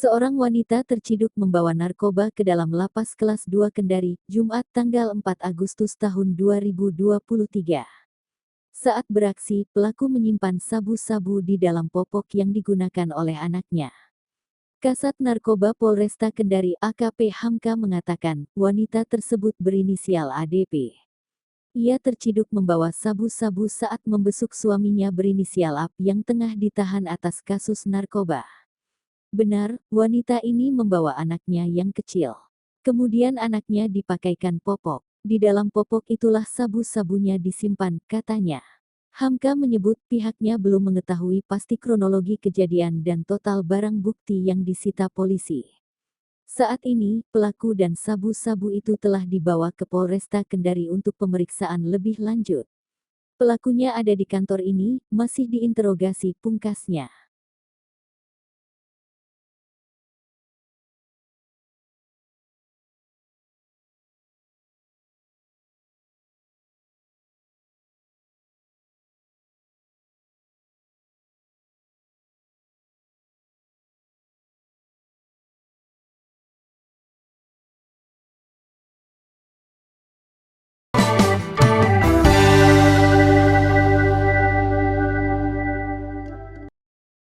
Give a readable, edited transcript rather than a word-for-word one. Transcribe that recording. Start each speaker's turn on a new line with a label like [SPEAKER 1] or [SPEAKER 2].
[SPEAKER 1] Seorang wanita terciduk membawa narkoba ke dalam lapas kelas 2 Kendari, Jumat tanggal 4 Agustus tahun 2023. Saat beraksi, pelaku menyimpan sabu-sabu di dalam popok yang digunakan oleh anaknya. Kasat Narkoba Polresta Kendari AKP Hamka mengatakan, wanita tersebut berinisial ADP. Ia terciduk membawa sabu-sabu saat membesuk suaminya berinisial AP yang tengah ditahan atas kasus narkoba. Benar, wanita ini membawa anaknya yang kecil. Kemudian anaknya dipakaikan popok. Di dalam popok itulah sabu-sabunya disimpan, katanya. Hamka menyebut pihaknya belum mengetahui pasti kronologi kejadian dan total barang bukti yang disita polisi. Saat ini, pelaku dan sabu-sabu itu telah dibawa ke Polresta Kendari untuk pemeriksaan lebih lanjut. Pelakunya ada di kantor ini, masih diinterogasi, pungkasnya.